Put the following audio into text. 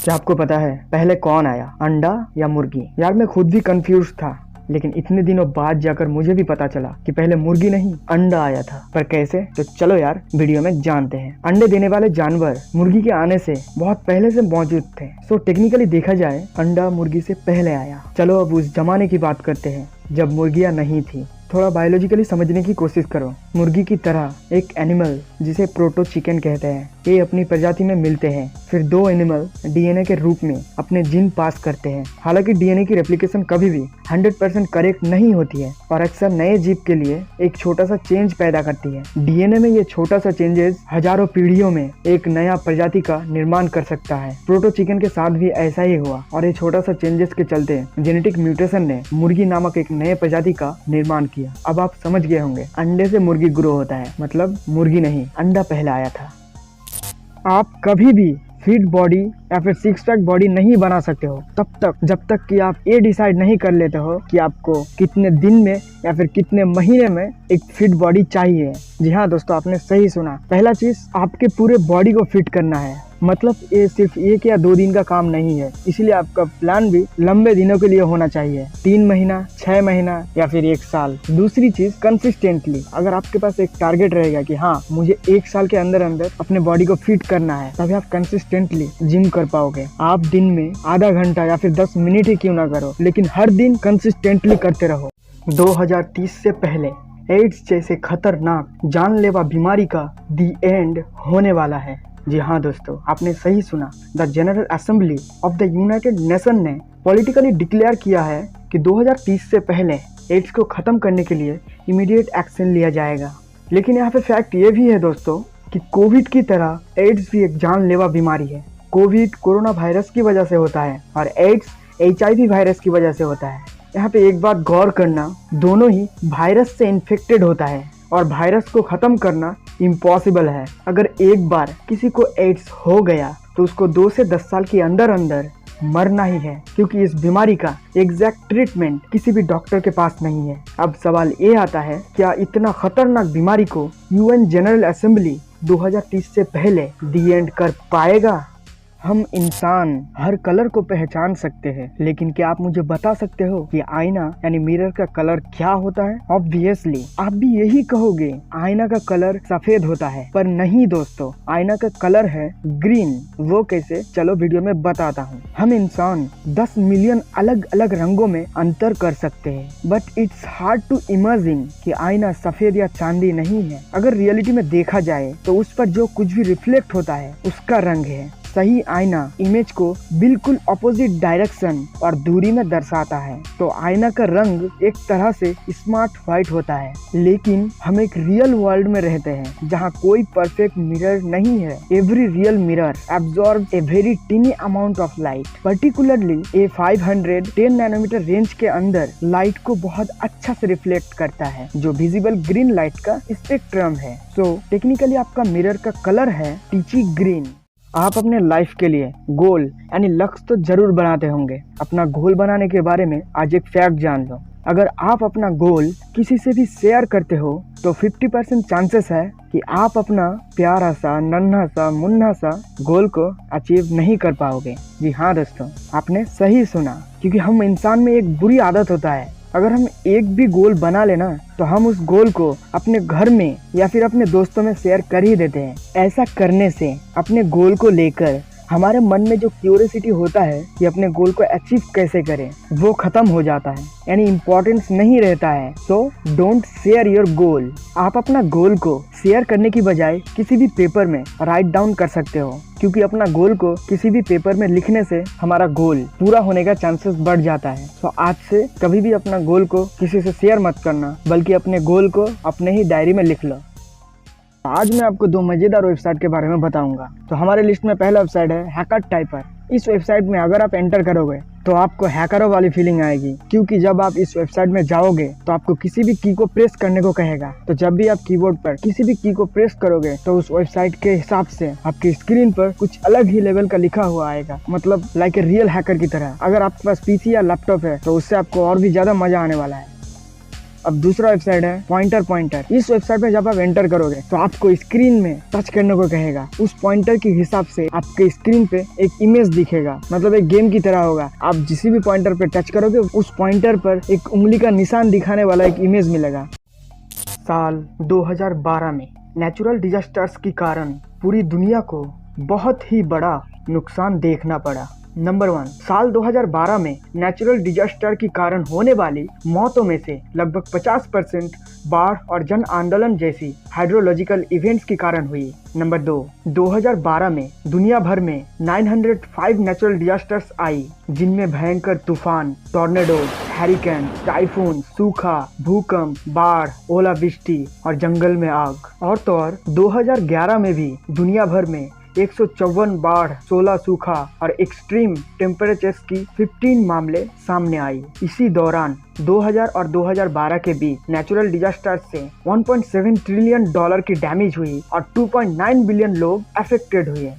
क्या आपको पता है पहले कौन आया, अंडा या मुर्गी? यार मैं खुद भी कंफ्यूज था, लेकिन इतने दिनों बाद जाकर मुझे भी पता चला कि पहले मुर्गी नहीं अंडा आया था। पर कैसे? तो चलो यार वीडियो में जानते हैं। अंडे देने वाले जानवर मुर्गी के आने से बहुत पहले से मौजूद थे। सो टेक्निकली देखा जाए अंडा मुर्गी से पहले आया। चलो अब उस जमाने की बात करते हैं जब मुर्गियां नहीं थी। थोड़ा बायोलॉजिकली समझने की कोशिश करो। मुर्गी की तरह एक एनिमल जिसे प्रोटो चिकन कहते हैं, ये अपनी प्रजाति में मिलते हैं। फिर दो एनिमल डीएनए के रूप में अपने जीन पास करते हैं। हालांकि डीएनए की रेप्लिकेशन कभी भी 100% करेक्ट नहीं होती है और अक्सर नए जीव के लिए एक छोटा सा चेंज पैदा करती है। डीएनए में ये छोटा सा चेंजेस हजारों पीढ़ियों में एक नया प्रजाति का निर्माण कर सकता है। प्रोटो चिकन के साथ भी ऐसा ही हुआ और ये छोटा सा चेंजेस के चलते जेनेटिक म्यूटेशन ने मुर्गी नामक एक नए प्रजाति का निर्माण किया। अब आप समझ गए होंगे, अंडे से मुर्गी ग्रो होता है, मतलब मुर्गी नहीं अंडा पहले आया था। आप कभी भी फिट बॉडी या फिर सिक्स पैक बॉडी नहीं बना सकते हो तब तक जब तक कि आप ये डिसाइड नहीं कर लेते हो कि आपको कितने दिन में या फिर कितने महीने में एक फिट बॉडी चाहिए। जी हाँ दोस्तों, आपने सही सुना। पहला चीज आपके पूरे बॉडी को फिट करना है। मतलब ये सिर्फ 1 या 2 दिन का काम नहीं है, इसलिए आपका प्लान भी लंबे दिनों के लिए होना चाहिए, 3 महीना, 6 महीना या फिर 1 साल। दूसरी चीज कंसिस्टेंटली, अगर आपके पास एक टारगेट रहेगा कि हाँ मुझे 1 साल के अंदर अंदर अपने बॉडी को फिट करना है, तभी आप कंसिस्टेंटली जिम कर पाओगे। आप दिन में आधा घंटा या फिर 10 मिनट ही क्यों ना करो, लेकिन हर दिन कंसिस्टेंटली करते रहो। 2030 से पहले एड्स जैसे खतरनाक जानलेवा बीमारी का दी एंड होने वाला है। जी हाँ दोस्तों, आपने सही सुना। The general assembly of the United nation ने पॉलिटिकली डिक्लेयर किया है कि 2030 से पहले एड्स को खत्म करने के लिए इमीडिएट एक्शन लिया जाएगा। लेकिन यहाँ पे फैक्ट ये भी है दोस्तों कि कोविड की तरह एड्स भी एक जानलेवा बीमारी है। कोविड कोरोना वायरस की वजह से होता है और एड्स HIV वायरस की वजह से होता है। यहाँ पे एक बात गौर करना, दोनों ही वायरस से इन्फेक्टेड होता है और वायरस को खत्म करना इम्पॉसिबल है। अगर एक बार किसी को एड्स हो गया तो उसको 2 से 10 साल के अंदर अंदर मरना ही है, क्योंकि इस बीमारी का एग्जैक्ट ट्रीटमेंट किसी भी डॉक्टर के पास नहीं है। अब सवाल ये आता है, क्या इतना खतरनाक बीमारी को UN जनरल असेंबली 2030 से पहले दी एंड कर पाएगा? हम इंसान हर कलर को पहचान सकते हैं, लेकिन क्या आप मुझे बता सकते हो कि आईना यानी मिरर का कलर क्या होता है? ऑब्वियसली आप भी यही कहोगे, आईना का कलर सफेद होता है, पर नहीं दोस्तों, आईना का कलर है ग्रीन। वो कैसे? चलो वीडियो में बताता हूँ। हम इंसान 10 मिलियन अलग अलग रंगों में अंतर कर सकते हैं, but it's hard to imagine कि आईना सफेद या चांदी नहीं है। अगर रियलिटी में देखा जाए तो उस पर जो कुछ भी रिफ्लेक्ट होता है उसका रंग है। सही आईना इमेज को बिल्कुल अपोजिट डायरेक्शन और दूरी में दर्शाता है, तो आईना का रंग एक तरह से स्मार्ट व्हाइट होता है। लेकिन हम एक रियल वर्ल्ड में रहते हैं जहां कोई परफेक्ट मिरर नहीं है। Every real mirror absorb a very tiny amount of light, particularly a 510 nanometer range के अंदर लाइट को बहुत अच्छा से रिफ्लेक्ट करता है, जो विजिबल ग्रीन लाइट का स्पेक्ट्रम है। सो टेक्निकली आपका मिरर का कलर है टीची ग्रीन। आप अपने लाइफ के लिए गोल यानी लक्ष्य तो जरूर बनाते होंगे। अपना गोल बनाने के बारे में आज एक फैक्ट जान लो। अगर आप अपना गोल किसी से भी शेयर करते हो तो 50% चांसेस है कि आप अपना प्यारा सा नन्हा सा मुन्ना सा गोल को अचीव नहीं कर पाओगे। जी हाँ दोस्तों, आपने सही सुना, क्योंकि हम इंसान में एक बुरी आदत होता है, अगर हम एक भी गोल बना लेना तो हम उस गोल को अपने घर में या फिर अपने दोस्तों में शेयर कर ही देते हैं। ऐसा करने से अपने गोल को लेकर हमारे मन में जो क्यूरियोसिटी होता है कि अपने गोल को अचीव कैसे करें, वो खत्म हो जाता है, यानी इम्पोर्टेंस नहीं रहता है। So don't share your goal. आप अपना गोल को शेयर करने की बजाय किसी भी पेपर में राइट डाउन कर सकते हो, क्योंकि अपना गोल को किसी भी पेपर में लिखने से हमारा गोल पूरा होने का चांसेस बढ़ जाता है। तो आज से कभी भी अपना गोल को किसी से शेयर मत करना, बल्कि अपने गोल को अपने ही डायरी में लिख लो। आज मैं आपको 2 मजेदार वेबसाइट के बारे में बताऊंगा। तो हमारे लिस्ट में पहला वेबसाइट है हैकर टाइपर। इस वेबसाइट में अगर आप एंटर करोगे तो आपको हैकरों वाली फीलिंग आएगी, क्योंकि जब आप इस वेबसाइट में जाओगे तो आपको किसी भी की को प्रेस करने को कहेगा। तो जब भी आप कीबोर्ड पर किसी भी की को प्रेस करोगे तो उस वेबसाइट के हिसाब से आपकी स्क्रीन पर कुछ अलग ही लेवल का लिखा हुआ आएगा, मतलब लाइक ए रियल हैकर की तरह। अगर आपके पास PC या लैपटॉप है तो उससे आपको और भी ज्यादा मजा आने वाला है। अब दूसरा वेबसाइट है पॉइंटर। इस वेबसाइट पे जब आप एंटर करोगे तो आपको स्क्रीन में टच करने को कहेगा। उस पॉइंटर के हिसाब से आपके स्क्रीन पे एक इमेज दिखेगा, मतलब एक गेम की तरह होगा। आप जिस भी पॉइंटर पे टच करोगे उस पॉइंटर पर एक उंगली का निशान दिखाने वाला एक इमेज मिलेगा। साल 2012 में नेचुरल डिजास्टर्स के कारण पूरी दुनिया को बहुत ही बड़ा नुकसान देखना पड़ा। नंबर 1, साल 2012 में नेचुरल डिजास्टर के कारण होने वाली मौतों में से लगभग 50% बाढ़ और जन आंदोलन जैसी हाइड्रोलॉजिकल इवेंट्स के कारण हुई। नंबर 2, 2012 में दुनिया भर में 905 नेचुरल डिजास्टर्स आई, जिनमें भयंकर तूफान, टॉर्नेडोज, हैरिकेन, टाइफून, सूखा, भूकंप, बाढ़, ओलावृष्टि और जंगल में आग। और तो और 2011 में भी दुनिया भर में 154 बाढ़, 16 सूखा और एक्सट्रीम टेम्परेचर्स की 15 मामले सामने आई। इसी दौरान 2000 और 2012 के बीच नेचुरल डिजास्टर से $1.7 ट्रिलियन की डैमेज हुई और 2.9 बिलियन लोग अफेक्टेड हुए।